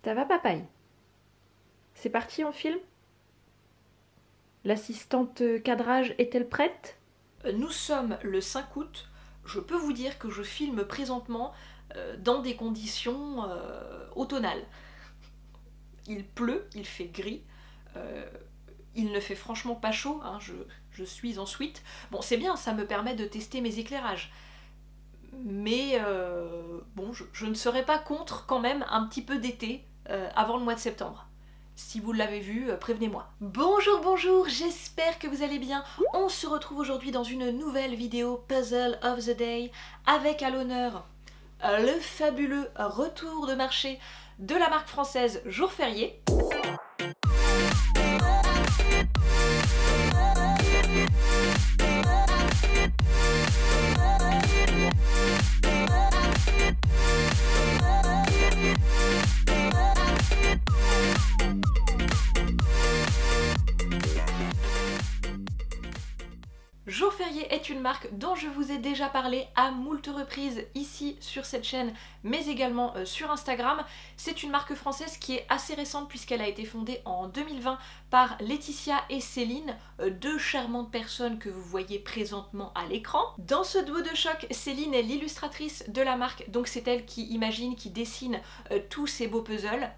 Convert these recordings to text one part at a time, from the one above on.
Ça va, papaye? C'est parti, on filme? L'assistante cadrage est-elle prête? Nous sommes le 5 août. Je peux vous dire que je filme présentement dans des conditions automnales. Il pleut, il fait gris, il ne fait franchement pas chaud, hein, je suis en suite. Bon, c'est bien, ça me permet de tester mes éclairages. Mais bon, je ne serais pas contre quand même un petit peu d'été avant le mois de septembre. Si vous l'avez vu, prévenez-moi. Bonjour, bonjour, j'espère que vous allez bien. On se retrouve aujourd'hui dans une nouvelle vidéo Puzzle of the Day avec à l'honneur le fabuleux retour de marché de la marque française Jour Férié. Jour Férié est une marque dont je vous ai déjà parlé à moult reprises ici sur cette chaîne, mais également sur Instagram. C'est une marque française qui est assez récente puisqu'elle a été fondée en 2020 par Laetitia et Céline, deux charmantes personnes que vous voyez présentement à l'écran. Dans ce duo de choc, Céline est l'illustratrice de la marque, donc c'est elle qui imagine, qui dessine tous ces beaux puzzles.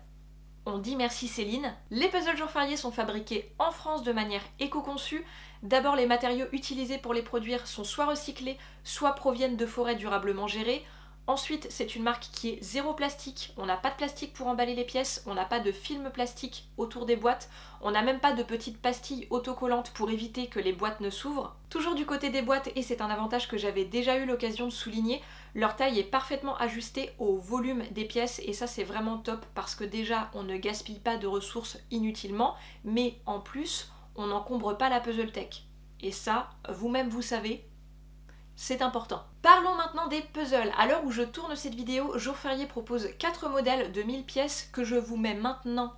On dit merci Céline. Les puzzles Jour Férié sont fabriqués en France de manière éco-conçue. D'abord, les matériaux utilisés pour les produire sont soit recyclés, soit proviennent de forêts durablement gérées. Ensuite, c'est une marque qui est zéro plastique. On n'a pas de plastique pour emballer les pièces, on n'a pas de film plastique autour des boîtes, on n'a même pas de petites pastilles autocollantes pour éviter que les boîtes ne s'ouvrent. Toujours du côté des boîtes, et c'est un avantage que j'avais déjà eu l'occasion de souligner, leur taille est parfaitement ajustée au volume des pièces et ça c'est vraiment top parce que déjà on ne gaspille pas de ressources inutilement, mais en plus on n'encombre pas la puzzle tech. Et ça, vous-même vous savez, c'est important. Parlons maintenant des puzzles. À l'heure où je tourne cette vidéo, Jour Férié propose 4 modèles de 1000 pièces que je vous mets maintenant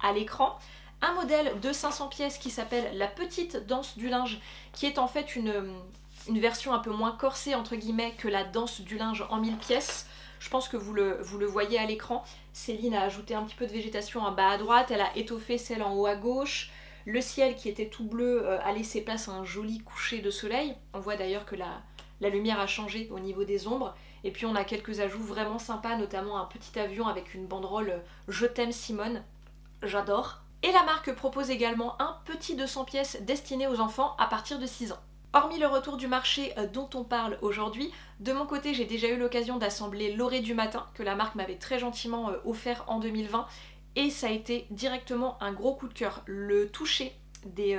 à l'écran. Un modèle de 500 pièces qui s'appelle la petite danse du linge, qui est en fait une version un peu moins corsée entre guillemets que la danse du linge en 1000 pièces. Je pense que vous le voyez à l'écran. Céline a ajouté un petit peu de végétation en bas à droite, elle a étoffé celle en haut à gauche. Le ciel qui était tout bleu a laissé place à un joli coucher de soleil. On voit d'ailleurs que la lumière a changé au niveau des ombres. Et puis on a quelques ajouts vraiment sympas, notamment un petit avion avec une banderole « Je t'aime Simone », j'adore. Et la marque propose également un petit 200 pièces destiné aux enfants à partir de 6 ans. Hormis le retour du marché dont on parle aujourd'hui, de mon côté j'ai déjà eu l'occasion d'assembler l'orée du matin que la marque m'avait très gentiment offert en 2020 et ça a été directement un gros coup de cœur. Le toucher des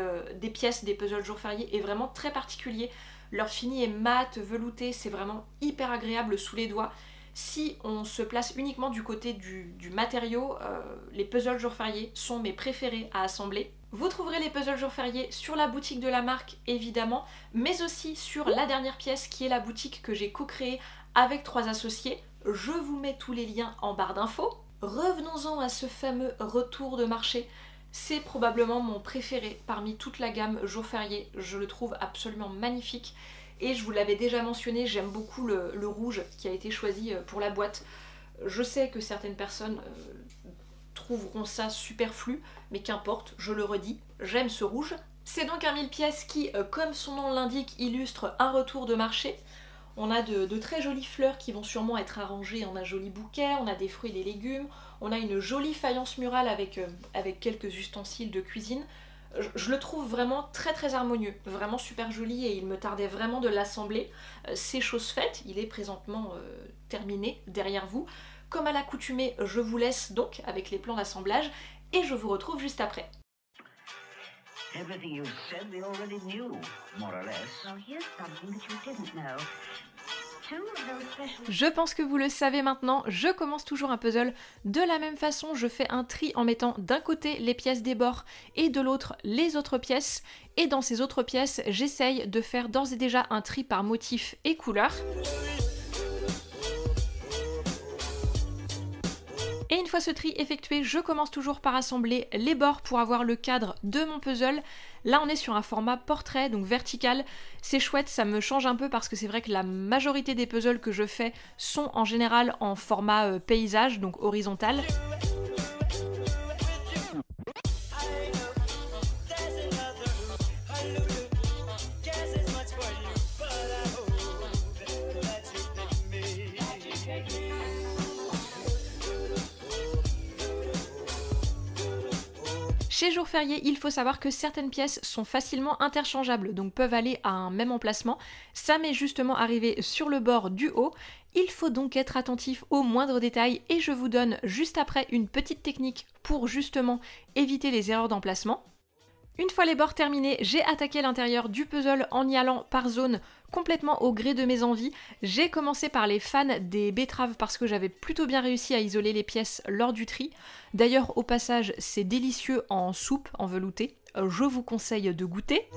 pièces des puzzles Jour Férié est vraiment très particulier. Leur fini est mat, velouté, c'est vraiment hyper agréable sous les doigts. Si on se place uniquement du côté du matériau, les puzzles Jour Férié sont mes préférés à assembler. Vous trouverez les puzzles Jour Férié sur la boutique de la marque évidemment, mais aussi sur la dernière pièce qui est la boutique que j'ai co-créée avec 3 associés. Je vous mets tous les liens en barre d'infos. Revenons-en à ce fameux retour de marché. C'est probablement mon préféré parmi toute la gamme Jour Férié. Je le trouve absolument magnifique. Et je vous l'avais déjà mentionné, j'aime beaucoup le rouge qui a été choisi pour la boîte. Je sais que certaines personnes trouveront ça superflu, mais qu'importe, je le redis, j'aime ce rouge. C'est donc un 1000 pièces qui, comme son nom l'indique, illustre un retour de marché. On a de très jolies fleurs qui vont sûrement être arrangées en un joli bouquet, on a des fruits et des légumes, on a une jolie faïence murale avec quelques ustensiles de cuisine. Je le trouve vraiment très très harmonieux, vraiment super joli et il me tardait vraiment de l'assembler. C'est chose faite, il est présentement terminé derrière vous. Comme à l'accoutumée, je vous laisse donc avec les plans d'assemblage et je vous retrouve juste après. Everything you said we already knew, more or less. Well, here's something that you didn't know. Je pense que vous le savez maintenant, je commence toujours un puzzle de la même façon, je fais un tri en mettant d'un côté les pièces des bords et de l'autre les autres pièces, et dans ces autres pièces, j'essaye de faire d'ores et déjà un tri par motif et couleur. Et une fois ce tri effectué, je commence toujours par assembler les bords pour avoir le cadre de mon puzzle. Là on est sur un format portrait, donc vertical. C'est chouette, ça me change un peu parce que c'est vrai que la majorité des puzzles que je fais sont en général en format paysage, donc horizontal. Chez Jour Férié, il faut savoir que certaines pièces sont facilement interchangeables, donc peuvent aller à un même emplacement. Ça m'est justement arrivé sur le bord du haut. Il faut donc être attentif aux moindres détails et je vous donne juste après une petite technique pour justement éviter les erreurs d'emplacement. Une fois les bords terminés, j'ai attaqué l'intérieur du puzzle en y allant par zone complètement au gré de mes envies. J'ai commencé par les fans des betteraves parce que j'avais plutôt bien réussi à isoler les pièces lors du tri. D'ailleurs, au passage, c'est délicieux en soupe, en velouté. Je vous conseille de goûter.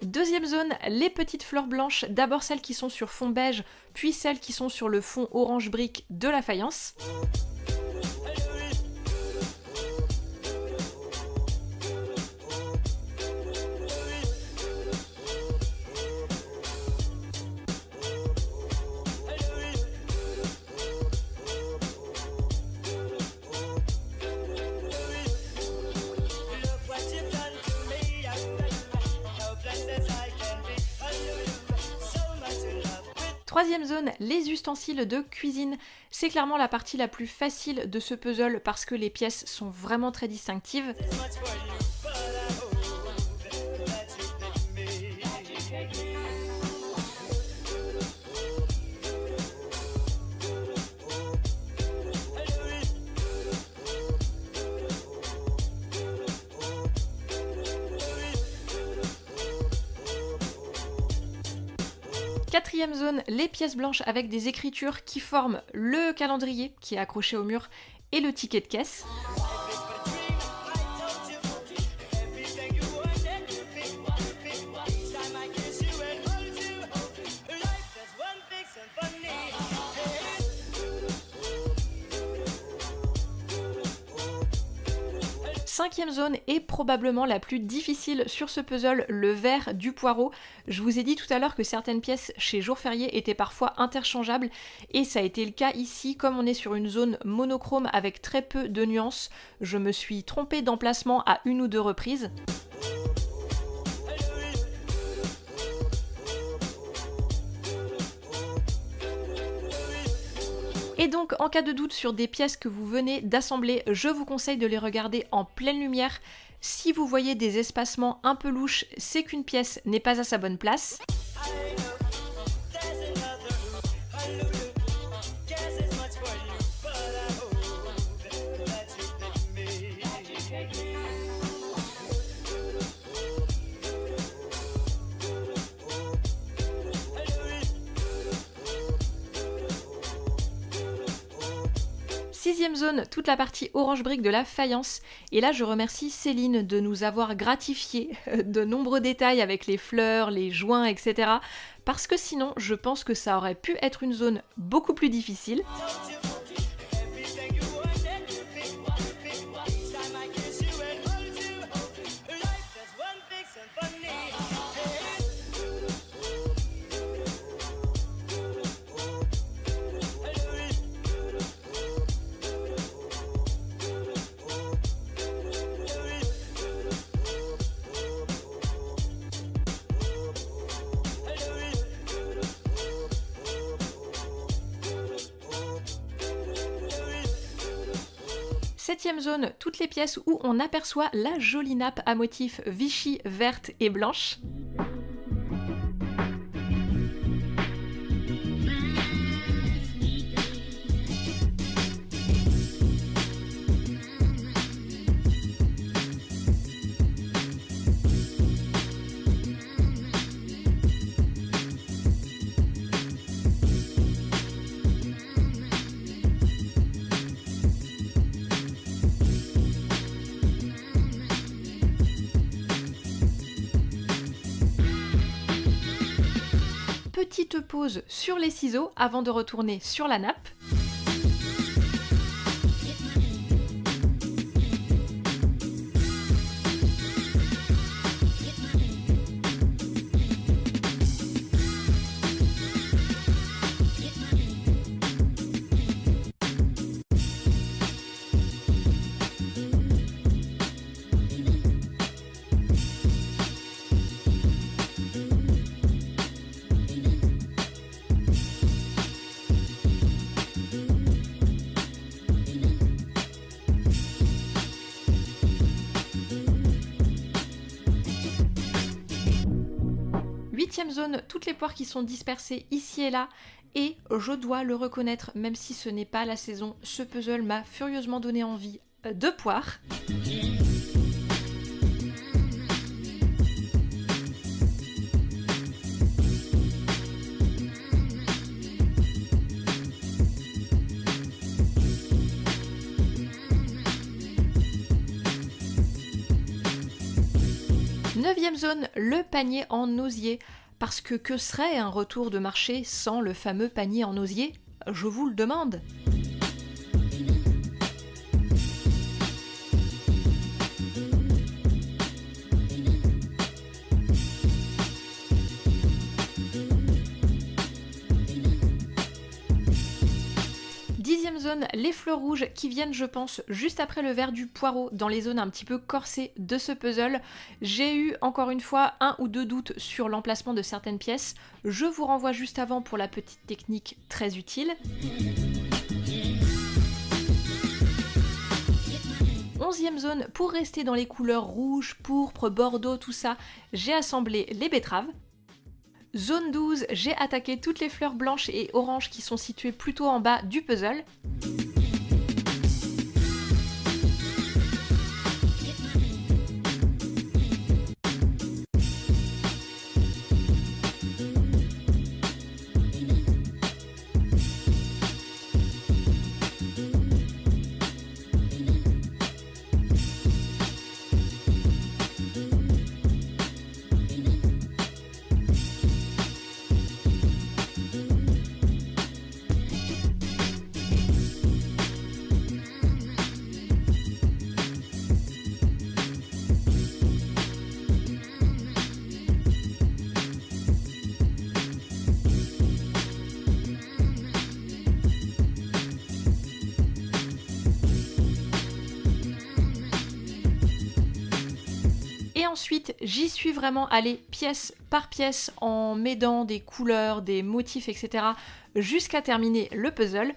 Deuxième zone, les petites fleurs blanches, d'abord celles qui sont sur fond beige, puis celles qui sont sur le fond orange brique de la faïence. Troisième zone, les ustensiles de cuisine. C'est clairement la partie la plus facile de ce puzzle parce que les pièces sont vraiment très distinctives. Quatrième zone, les pièces blanches avec des écritures qui forment le calendrier qui est accroché au mur et le ticket de caisse. Cinquième zone est probablement la plus difficile sur ce puzzle, le vert du poireau. Je vous ai dit tout à l'heure que certaines pièces chez Jour Férié étaient parfois interchangeables et ça a été le cas ici. Comme on est sur une zone monochrome avec très peu de nuances, je me suis trompée d'emplacement à une ou deux reprises. Et donc, en cas de doute sur des pièces que vous venez d'assembler, je vous conseille de les regarder en pleine lumière. Si vous voyez des espacements un peu louches, c'est qu'une pièce n'est pas à sa bonne place. Sixième zone, toute la partie orange brique de la faïence. Et là, je remercie Céline de nous avoir gratifié de nombreux détails avec les fleurs, les joints, etc. Parce que sinon, je pense que ça aurait pu être une zone beaucoup plus difficile. Septième zone, toutes les pièces où on aperçoit la jolie nappe à motifs Vichy verte et blanche. Petite pause sur les ciseaux avant de retourner sur la nappe. 8e zone, toutes les poires qui sont dispersées ici et là. Et je dois le reconnaître, même si ce n'est pas la saison, ce puzzle m'a furieusement donné envie de poire. Neuvième zone, le panier en osier. Parce que serait un retour de marché sans le fameux panier en osier? Je vous le demande. Dixième zone, les fleurs rouges qui viennent, je pense, juste après le vert du poireau dans les zones un petit peu corsées de ce puzzle. J'ai eu encore une fois 1 ou 2 doutes sur l'emplacement de certaines pièces. Je vous renvoie juste avant pour la petite technique très utile. 11e zone, pour rester dans les couleurs rouge, pourpre, bordeaux, tout ça, j'ai assemblé les betteraves. Zone 12, j'ai attaqué toutes les fleurs blanches et oranges qui sont situées plutôt en bas du puzzle. Ensuite, j'y suis vraiment allée pièce par pièce en m'aidant des couleurs, des motifs, etc. jusqu'à terminer le puzzle.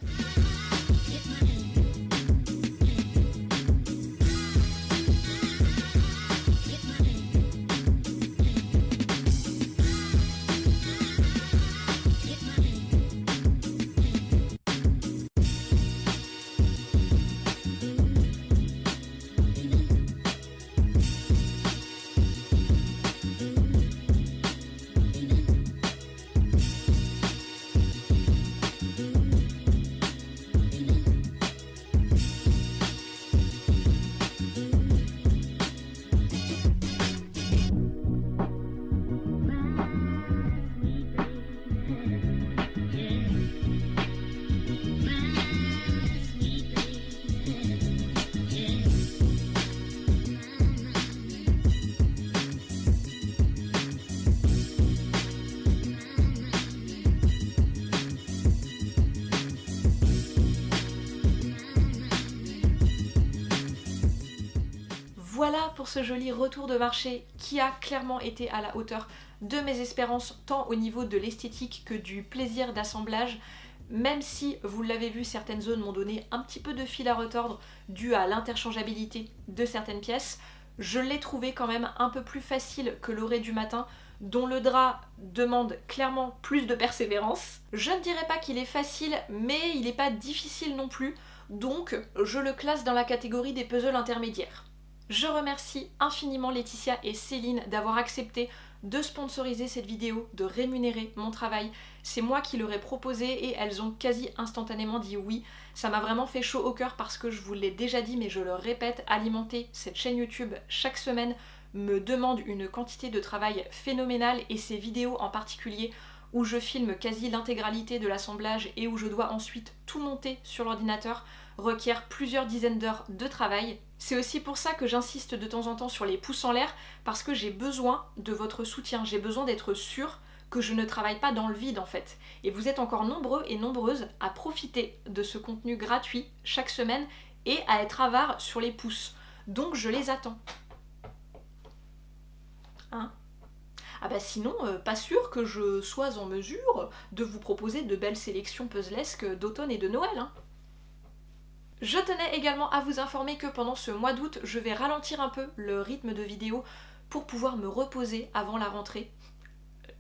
Voilà pour ce joli retour de marché qui a clairement été à la hauteur de mes espérances, tant au niveau de l'esthétique que du plaisir d'assemblage. Même si, vous l'avez vu, certaines zones m'ont donné un petit peu de fil à retordre dû à l'interchangeabilité de certaines pièces, je l'ai trouvé quand même un peu plus facile que l'orée du matin, dont le drap demande clairement plus de persévérance. Je ne dirais pas qu'il est facile, mais il n'est pas difficile non plus, donc je le classe dans la catégorie des puzzles intermédiaires. Je remercie infiniment Laetitia et Céline d'avoir accepté de sponsoriser cette vidéo, de rémunérer mon travail. C'est moi qui leur ai proposé et elles ont quasi instantanément dit oui. Ça m'a vraiment fait chaud au cœur parce que je vous l'ai déjà dit, mais je le répète, alimenter cette chaîne YouTube chaque semaine me demande une quantité de travail phénoménale, et ces vidéos en particulier où je filme quasi l'intégralité de l'assemblage et où je dois ensuite tout monter sur l'ordinateur requiert plusieurs dizaines d'heures de travail. C'est aussi pour ça que j'insiste de temps en temps sur les pouces en l'air, parce que j'ai besoin de votre soutien, j'ai besoin d'être sûre que je ne travaille pas dans le vide en fait. Et vous êtes encore nombreux et nombreuses à profiter de ce contenu gratuit chaque semaine et à être avares sur les pouces. Donc je les attends. Hein ? Ah bah sinon, pas sûr que je sois en mesure de vous proposer de belles sélections puzzlesques d'automne et de Noël. Hein. Je tenais également à vous informer que pendant ce mois d'août, je vais ralentir un peu le rythme de vidéo pour pouvoir me reposer avant la rentrée.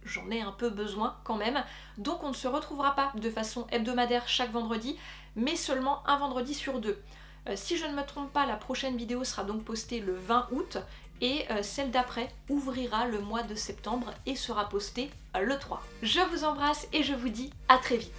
j'en ai un peu besoin quand même. Donc on ne se retrouvera pas de façon hebdomadaire chaque vendredi, mais seulement un vendredi sur 2. Si je ne me trompe pas, la prochaine vidéo sera donc postée le 20 août et celle d'après ouvrira le mois de septembre et sera postée le 3. Je vous embrasse et je vous dis à très vite.